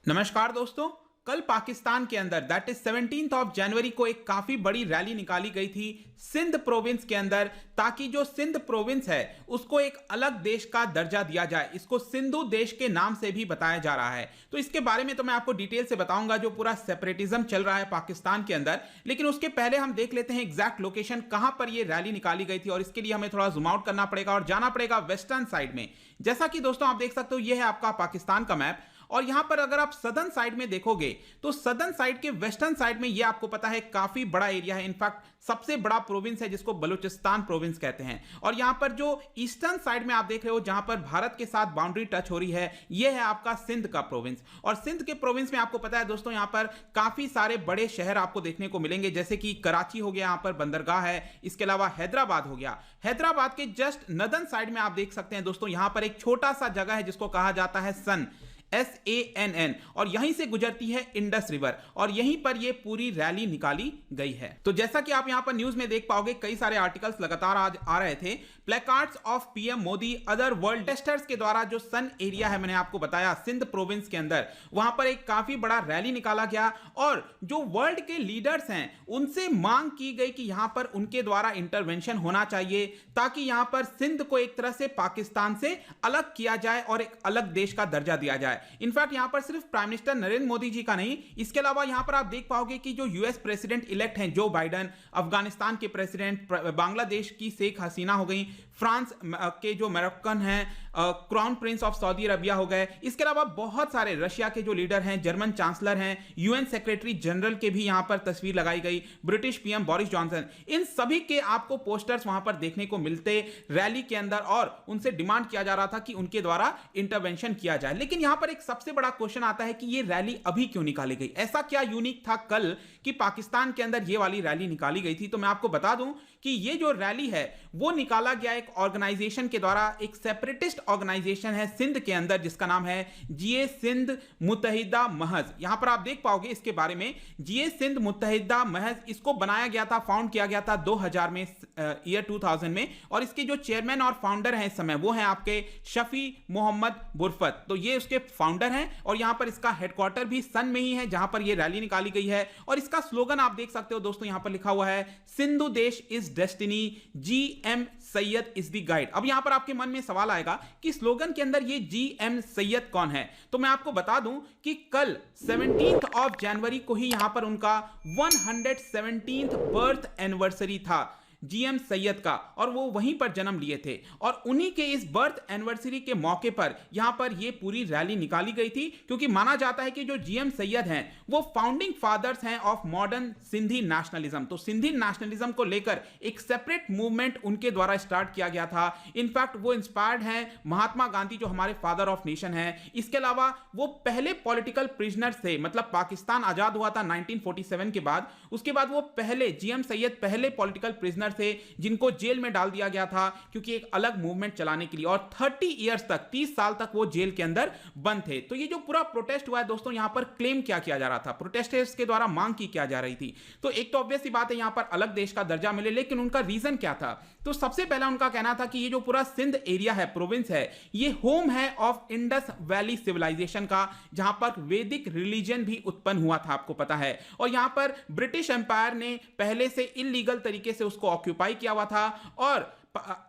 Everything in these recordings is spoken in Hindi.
नमस्कार दोस्तों। कल पाकिस्तान के अंदर दैट इज 17 जनवरी को एक काफी बड़ी रैली निकाली गई थी सिंध प्रोविंस के अंदर, ताकि जो सिंध प्रोविंस है उसको एक अलग देश का दर्जा दिया जाए। इसको सिंधु देश के नाम से भी बताया जा रहा है। तो इसके बारे में तो मैं आपको डिटेल से बताऊंगा, जो पूरा सेपरेटिज्म चल रहा है पाकिस्तान के अंदर। लेकिन उसके पहले हम देख लेते हैं एग्जैक्ट लोकेशन कहां पर यह रैली निकाली गई थी, और इसके लिए हमें थोड़ा जूम आउट करना पड़ेगा और जाना पड़ेगा वेस्टर्न साइड में। जैसा कि दोस्तों आप देख सकते हो, यह है आपका पाकिस्तान का मैप, और यहां पर अगर आप सदर्न साइड में देखोगे तो सदर्न साइड के वेस्टर्न साइड में यह आपको पता है काफी बड़ा एरिया है। इनफैक्ट सबसे बड़ा प्रोविंस है जिसको बलूचिस्तान प्रोविंस कहते हैं। और यहां पर जो ईस्टर्न साइड में आप देख रहे हो, जहां पर भारत के साथ बाउंड्री टच हो रही है, यह है आपका सिंध का प्रोविंस। और सिंध के प्रोविंस में आपको पता है दोस्तों, यहां पर काफी सारे बड़े शहर आपको देखने को मिलेंगे, जैसे कि कराची हो गया, यहां पर बंदरगाह है। इसके अलावा हैदराबाद हो गया। हैदराबाद के जस्ट नदर्न साइड में आप देख सकते हैं दोस्तों, यहां पर एक छोटा सा जगह है जिसको कहा जाता है सन, SANN, और यहीं से गुजरती है इंडस रिवर, और यहीं पर यह पूरी रैली निकाली गई है। तो जैसा कि आप यहां पर न्यूज में देख पाओगे, कई सारे आर्टिकल्स लगातार आज आ रहे थे। Placards of PM Modi other world testers के द्वारा जो सन एरिया है, मैंने आपको बताया सिंध प्रोविंस के अंदर, वहां पर एक काफी बड़ा रैली निकाला गया, और जो वर्ल्ड के लीडर्स हैं उनसे मांग की गई कि यहां पर उनके द्वारा इंटरवेंशन होना चाहिए, ताकि यहां पर सिंध को एक तरह से पाकिस्तान से अलग किया जाए और एक अलग देश का दर्जा दिया जाए। इनफैक्ट यहां पर सिर्फ प्राइम मिनिस्टर नरेंद्र मोदी जी का नहीं, इसके अलावा यहां पर आप देख पाओगे कि जो US प्रेसिडेंट इलेक्ट हैं जो बाइडेन, अफगानिस्तान के प्रेसिडेंट, बांग्लादेश की शेख हसीना हो गई, फ्रांस के जो मोरक्कन हैं crown Prince of Saudi Arabia हो गए, इसके अलावा बहुत सारे रशिया के जो लीडर हैं, जर्मन चांसलर हैं, UN सेक्रेटरी जनरल के भी यहां पर तस्वीर लगाई गई, ब्रिटिश PM बोरिस जॉनसन, इन सभी के आपको पोस्टर्स वहां पर देखने को मिलते रैली के अंदर, और उनसे डिमांड किया जा रहा था कि उनके द्वारा इंटरवेंशन किया जाए। लेकिन यहां पर एक सबसे बड़ा क्वेश्चन आता है कि यह रैली अभी क्यों निकाली गई? ऐसा क्या यूनिक था कल कि पाकिस्तान के अंदर यह वाली रैली निकाली गई थी? तो मैं आपको बता दूं कि यह जो रैली है वो निकाला गया एक ऑर्गेनाइजेशन के द्वारा, एक सेपरेटिस्ट ऑर्गेनाइजेशन है सिंध के अंदर जिसका नाम है GA सिंध मुत्तहिदा महज। यहां पर आप देख पाओगे इसके बारे में, GA सिंध मुत्तहिदा महज, इसको बनाया गया था, फाउंड किया गया था 2000 में, ईयर 2000 में, और इसके जो चेयरमैन और फाउंडर हैं इस समय वो हैं आपके शफी मोहम्मद बुरफत। तो ये उसके फाउंडर हैं, और यहां पर इसका हेडक्वार्टर भी सन में ही है जहां पर यह रैली निकाली गई है। और इसका स्लोगन आप देख सकते हो दोस्तों, यहां पर लिखा हुआ है सिंधु देश is destiny, GM Syed is the guide. अब यहां पर आपके मन में सवाल आएगा कि स्लोगन के अंदर ये GM सैयद कौन है? तो मैं आपको बता दूं कि कल 17 जनवरी को ही यहां पर उनका 117th बर्थ एनिवर्सरी था GM सैयद का, और वो वहीं पर जन्म लिए थे। और उन्हीं के इस बर्थ एनिवर्सरी के मौके पर यहां पर ये पूरी रैली निकाली गई थी, क्योंकि माना जाता है कि जो GM सैयद हैं वो फाउंडिंग फादर्स हैं ऑफ मॉडर्न सिंधी नेशनलिज्म। तो सिंधी नेशनलिज्म को लेकर एक सेपरेट मूवमेंट उनके द्वारा स्टार्ट किया गया था। इनफैक्ट वो इंस्पायर्ड हैं महात्मा गांधी, जो हमारे फादर ऑफ नेशन है। इसके अलावा वो पहले पॉलिटिकल प्रिजनर थे, मतलब पाकिस्तान आजाद हुआ था 1947 के बाद, उसके बाद वो पहले GM सैयद पहले पॉलिटिकल प्रिजनर थे जिनको जेल में डाल दिया गया था, क्योंकि एक अलग मूवमेंट चलाने के लिए, और 30 इयर्स तक, 30 साल तक वो जेल के अंदर बंद थे। तो ये जो पूरा प्रोटेस्ट हुआ है दोस्तों, यहां पर क्लेम क्या किया जा रहा था, प्रोटेस्टर्स के द्वारा मांग की क्या जा रही थी? तो एक तो ऑब्वियस सी बात है, यहां पर अलग देश का दर्जा मिले, लेकिन उनका रीजन क्या था? तो सबसे पहला उनका कहना था कि ये जो पूरा सिंध एरिया है, प्रोविंस है, ये होम है ऑफ इंडस वैली सिविलाइजेशन का, जहां पर वैदिक रिलीजन भी उत्पन्न हुआ था, आपको पता है। और यहां पर ब्रिटिश एम्पायर ने पहले से इलीगल तरीके से उसको ऑक्यूपाई किया हुआ था, और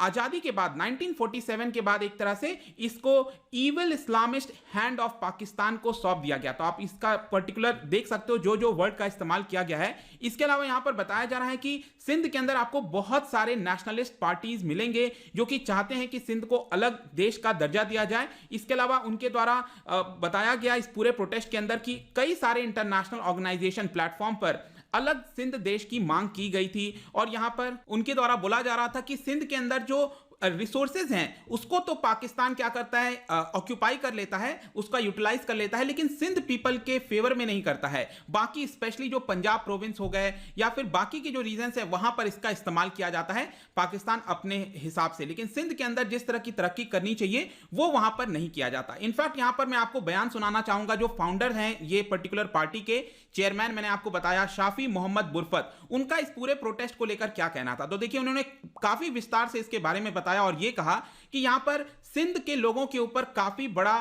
आजादी के बाद 1947 के बाद एक तरह से इसको evil Islamist hand of Pakistan को सौंप दिया गया। तो आप इसका पर्टिकुलर देख सकते हो जो जो वर्ड का इस्तेमाल किया गया है। इसके अलावा यहां पर बताया जा रहा है कि सिंध के अंदर आपको बहुत सारे नेशनलिस्ट पार्टीज मिलेंगे जो कि चाहते हैं कि सिंध को अलग देश का दर्जा दिया जाए। इसके अलावा उनके द्वारा बताया गया इस पूरे प्रोटेस्ट के अंदर कि कई सारे इंटरनेशनल ऑर्गेनाइजेशन प्लेटफॉर्म पर अलग सिंध देश की मांग की गई थी, और यहां पर उनके द्वारा बोला जा रहा था कि सिंध के अंदर जो रिसोर्सेज हैं उसको तो पाकिस्तान क्या करता है, ऑक्यूपाई कर लेता है, उसका यूटिलाइज कर लेता है, लेकिन सिंध पीपल के फेवर में नहीं करता है। बाकी स्पेशली जो पंजाब प्रोविंस हो गए या फिर बाकी के जो रीजन्स है वहां पर इसका इस्तेमाल किया जाता है पाकिस्तान अपने हिसाब से, लेकिन सिंध के अंदर जिस तरह की तरक्की करनी चाहिए वो वहां पर नहीं किया जाता। इनफैक्ट यहां पर मैं आपको बयान सुनाना चाहूंगा, जो फाउंडर हैं ये पर्टिकुलर पार्टी के चेयरमैन, मैंने आपको बताया शाफी मोहम्मद बुरफत, उनका इस पूरे प्रोटेस्ट को लेकर क्या कहना था। तो देखिए उन्होंने काफी विस्तार से इसके बारे में बताया और ये कहा कि यहां पर सिंध के लोगों के ऊपर काफी बड़ा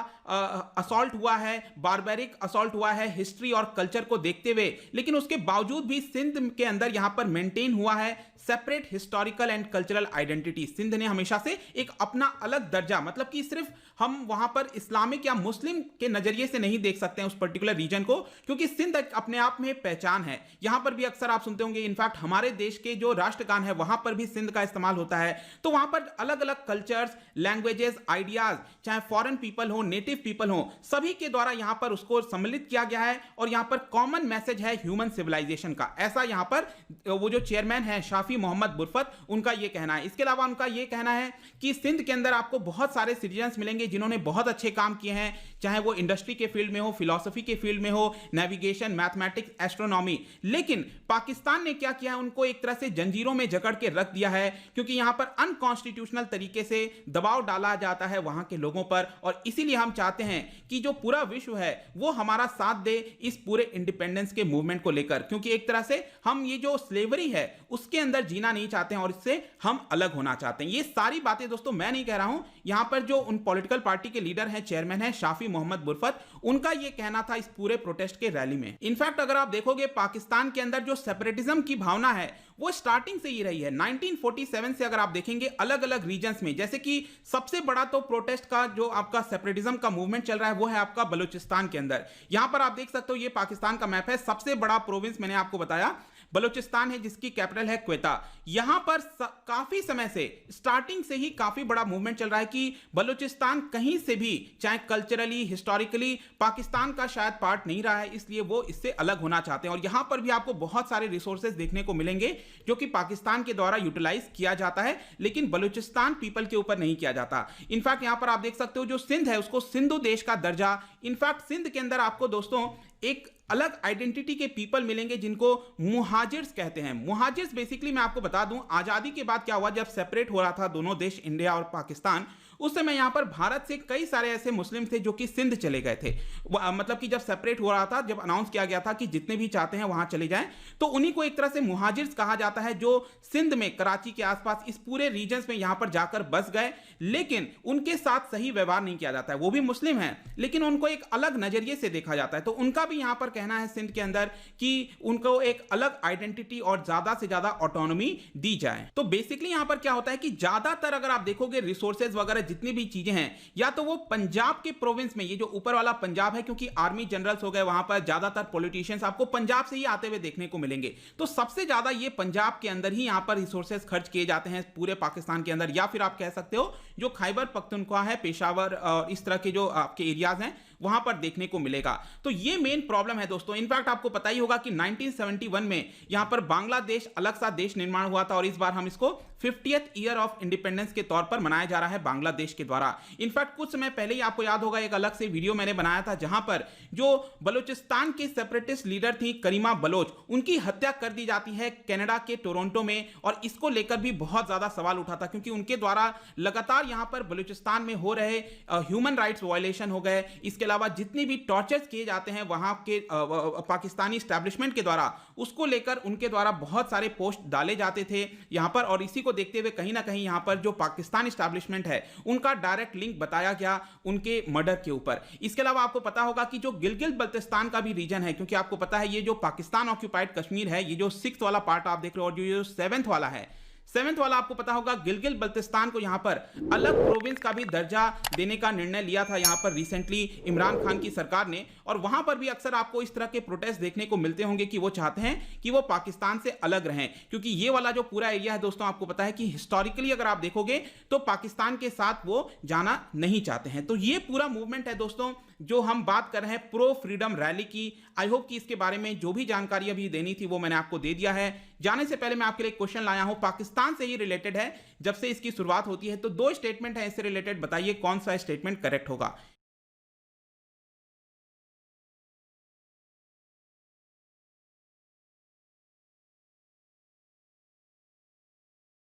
असॉल्ट हुआ है, बारबेरिक असॉल्ट हुआ है हिस्ट्री और कल्चर को देखते हुए, लेकिन उसके बावजूद भी सिंध के अंदर यहां पर मेंटेन हुआ है separate historical and cultural identity. Sindh ने हमेशा से एक अपना अलग दर्जा, मतलब कि सिर्फ हम वहां पर इस्लामिक या मुस्लिम के नजरिए से नहीं देख सकते हैं उस पर्टिकुलर रीजन को, क्योंकि सिंध अपने आप में पहचान है। यहां पर भी अक्सर आप सुनते होंगे, इनफैक्ट हमारे देश के जो राष्ट्रगान है वहां पर भी सिंध का इस्तेमाल होता है। तो वहां पर अलग अलग कल्चर्स, लैंग्वेजेस, आइडियाज, चाहे फॉरेन पीपल हो, नेटिव पीपल हो, सभी के द्वारा यहां पर उसको सम्मिलित किया गया है और यहां पर कॉमन मैसेज है ह्यूमन सिविलाइजेशन का। ऐसा यहां पर वो जो चेयरमैन है शाफी मोहम्मद बुरफत, उनका यह कहना है। इसके अलावा उनका यह कहना है कि सिंध के अंदर आपको बहुत सारे सिटीजन्स मिलेंगे जिन्होंने बहुत अच्छे काम किए हैं, चाहे वो इंडस्ट्री के फील्ड में हो, फिलॉसफी के फील्ड में हो, नेविगेशन, मैथमेटिक्स, एस्ट्रोनॉमी। लेकिन पाकिस्तान ने क्या किया है, उनको एक तरह से जंजीरों में जकड़ के रख दिया है, क्योंकि यहां पर अनकॉन्स्टिट्यूशनल तरीके से दबाव डाला जाता है वहां के लोगों पर। और इसीलिए हम चाहते हैं कि जो पूरा विश्व है वो हमारा साथ दे इस पूरे इंडिपेंडेंस के मूवमेंट को लेकर, क्योंकि एक तरह से हम ये जो स्लेवरी है उसके अंदर जीना नहीं चाहते हैं और इससे हम अलग होना चाहते हैं। ये सारी बातें दोस्तों मैं नहीं कह रहा हूं, यहां पर जो उन पॉलिटिकल पार्टी के लीडर हैं, चेयरमैन है शाफी मोहम्मद बुरफत, उनका यह कहना था इस पूरे प्रोटेस्ट के रैली में। इनफैक्ट अगर आप देखोगे पाकिस्तान के अंदर जो सेपरेटिज्म की भावना है वो स्टार्टिंग से ही रही है। 1947 से अगर आप देखेंगे अलग अलग रीजन्स में, जैसे कि सबसे बड़ा तो प्रोटेस्ट का जो आपका सेपरेटिज्म का मूवमेंट चल रहा है वो है आपका बलूचिस्तान के अंदर। यहां पर आप देख सकते हो ये पाकिस्तान का मैप है, सबसे बड़ा प्रोविंस मैंने आपको बताया बलूचिस्तान है, जिसकी कैपिटल है क्वेटा। यहां पर काफी समय से स्टार्टिंग से ही काफी बड़ा मूवमेंट चल रहा है कि बलूचिस्तान कहीं से भी, चाहे कल्चरली, हिस्टोरिकली पाकिस्तान का शायद पार्ट नहीं रहा है, इसलिए वो इससे अलग होना चाहते हैं। और यहां पर भी आपको बहुत सारे रिसोर्सेज देखने को मिलेंगे जो कि पाकिस्तान के द्वारा यूटिलाइज किया जाता है, लेकिन बलूचिस्तान पीपल के ऊपर नहीं किया जाता। इनफैक्ट यहां पर आप देख सकते हो जो सिंध है उसको सिंधु देश का दर्जा, इनफैक्ट सिंध के अंदर आपको दोस्तों एक अलग आइडेंटिटी के पीपल मिलेंगे जिनको मुहाजिर्स कहते हैं। मुहाजिर्स बेसिकली मैं आपको बता दूं, आजादी के बाद क्या हुआ, जब सेपरेट हो रहा था दोनों देश इंडिया और पाकिस्तान, उस समय यहां पर भारत से कई सारे ऐसे मुस्लिम थे जो कि सिंध चले गए थे। मतलब कि जब सेपरेट हो रहा था, जब अनाउंस किया गया था कि जितने भी चाहते हैं वहां चले जाएं, तो उन्हीं को एक तरह से मुहाजिर्स कहा जाता है, जो सिंध में, कराची के आसपास इस पूरे रीजन्स में यहां पर जाकर बस गए, लेकिन उनके साथ सही व्यवहार नहीं किया जाता है। वो भी मुस्लिम हैं लेकिन उनको एक अलग नजरिए से देखा जाता है। तो उनका भी यहां पर कहना है सिंध के अंदर कि उनको एक अलग आइडेंटिटी और ज्यादा से ज्यादा ऑटोनॉमी दी जाए। तो बेसिकली यहां पर क्या होता है कि ज्यादातर अगर आप देखोगे रिसोर्सेज वगैरह जितनी भी चीजें हैं, या तो वो पंजाब के प्रोविंस में, ये जो ऊपर वाला पंजाब है, क्योंकि आर्मी जनरल्स हो गए वहां पर, ज्यादातर पॉलिटिशियंस आपको पंजाब से ही आते हुए देखने को मिलेंगे। तो सबसे ज्यादा ये पंजाब के अंदर ही यहां पर रिसोर्सेज खर्च किए जाते हैं पूरे पाकिस्तान के अंदर, या फिर आप कह सकते हो जो खैबर पख्तूनख्वा है, पेशावर और इस तरह के जो आपके एरियाज हैं वहां पर देखने को मिलेगा। तो ये मेन प्रॉब्लम है दोस्तों। इनफैक्ट आपको पता ही होगा कि 1971 में यहां पर बांग्लादेश अलग सा देश निर्माण हुआ था और इस बार हम इसको 50th ईयर ऑफ इंडिपेंडेंस के तौर पर मनाया जा रहा है बांग्लादेश के द्वारा। इनफैक्ट कुछ समय पहले ही आपको याद होगा एक अलग से वीडियो मैंने बनाया था जहां पर जो बलूचिस्तान की सेपरेटिस्ट लीडर थी करीमा बलोच, उनकी हत्या कर दी जाती है कनाडा के टोरंटो में, और इसको लेकर भी बहुत ज्यादा सवाल उठा था क्योंकि उनके द्वारा लगातार यहां पर बलूचिस्तान में हो रहे ह्यूमन राइट्स वायलेशन हो गए। इसके अलावा जितने भी टॉर्चर्स किए जाते हैं वहां के पाकिस्तानी एस्टैब्लिशमेंट के द्वारा, उसको लेकर उनके द्वारा बहुत सारे पोस्ट डाले जाते थे यहां पर, और इसी को देखते हुए कहीं ना कहीं यहां पर जो पाकिस्तान एस्टैब्लिशमेंट है उनका डायरेक्ट लिंक बताया गया उनके मर्डर के ऊपर। इसके अलावा आपको पता होगा कि जो गिलगित बल्तिस्तान का भी रीजन है, क्योंकि आपको पता है ये जो पाकिस्तान ऑक्यूपाइड कश्मीर है, ये जो 6th वाला पार्ट आप देख रहे हो और जो 7th वाला है, 7th वाला आपको पता होगा गिलगित बल्तिस्तान को यहां पर अलग प्रोविंस का भी दर्जा देने का निर्णय लिया था यहां पर रिसेंटली इमरान खान की सरकार ने। और वहां पर भी अक्सर आपको इस तरह के प्रोटेस्ट देखने को मिलते होंगे कि वो चाहते हैं कि वो पाकिस्तान से अलग रहें, क्योंकि ये वाला जो पूरा एरिया है दोस्तों आपको पता है कि हिस्टोरिकली अगर आप देखोगे तो पाकिस्तान के साथ वो जाना नहीं चाहते हैं। तो ये पूरा मूवमेंट है दोस्तों जो हम बात कर रहे हैं प्रो फ्रीडम रैली की। आई होप कि इसके बारे में जो भी जानकारी अभी देनी थी वो मैंने आपको दे दिया है। जाने से पहले मैं आपके लिए क्वेश्चन लाया हूं, पाकिस्तान से ही रिलेटेड है, जब से इसकी शुरुआत होती है तो 2 स्टेटमेंट है इससे रिलेटेड, बताइए कौन सा स्टेटमेंट करेक्ट होगा।